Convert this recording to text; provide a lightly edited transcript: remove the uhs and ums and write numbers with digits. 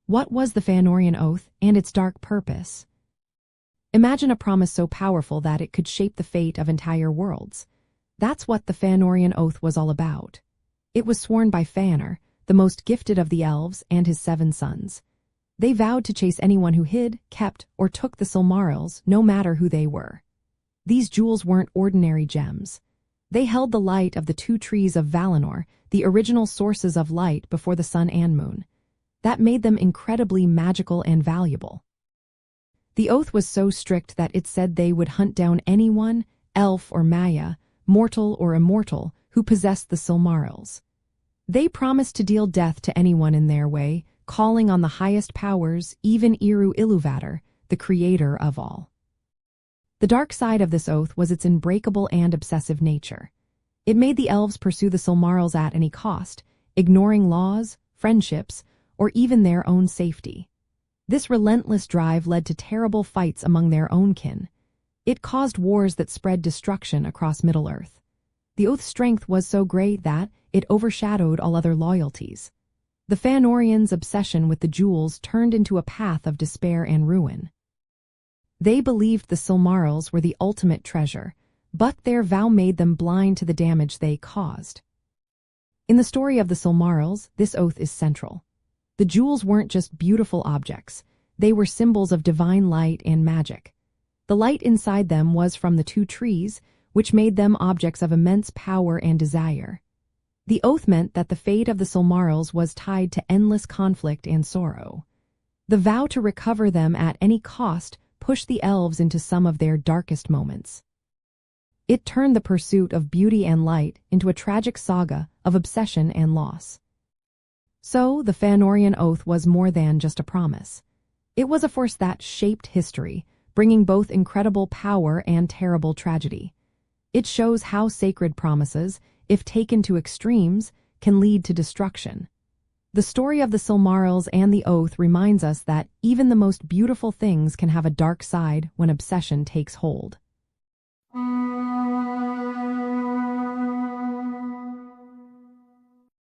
What was the Fëanorian Oath and its dark purpose? Imagine a promise so powerful that it could shape the fate of entire worlds. That's what the Fëanorian Oath was all about. It was sworn by Fëanor, the most gifted of the elves, and his 7 sons. They vowed to chase anyone who hid, kept, or took the Silmarils, no matter who they were. These jewels weren't ordinary gems. They held the light of the 2 trees of Valinor, the original sources of light before the sun and moon. That made them incredibly magical and valuable. The oath was so strict that it said they would hunt down anyone, elf or Maya, mortal or immortal, who possessed the Silmarils. They promised to deal death to anyone in their way, calling on the highest powers, even Eru Ilúvatar, the creator of all. The dark side of this oath was its unbreakable and obsessive nature. It made the elves pursue the Silmarils at any cost, ignoring laws, friendships, or even their own safety. This relentless drive led to terrible fights among their own kin. It caused wars that spread destruction across Middle-earth. The oath's strength was so great that it overshadowed all other loyalties. The Fëanorians' obsession with the jewels turned into a path of despair and ruin. They believed the Silmarils were the ultimate treasure, but their vow made them blind to the damage they caused. In the story of the Silmarils, this oath is central. The jewels weren't just beautiful objects, they were symbols of divine light and magic. The light inside them was from the 2 trees, which made them objects of immense power and desire. The oath meant that the fate of the Silmarils was tied to endless conflict and sorrow. The vow to recover them at any cost pushed the elves into some of their darkest moments. It turned the pursuit of beauty and light into a tragic saga of obsession and loss. So, the Fëanorian Oath was more than just a promise. It was a force that shaped history, bringing both incredible power and terrible tragedy. It shows how sacred promises, if taken to extremes, can lead to destruction. The story of the Silmarils and the Oath reminds us that even the most beautiful things can have a dark side when obsession takes hold.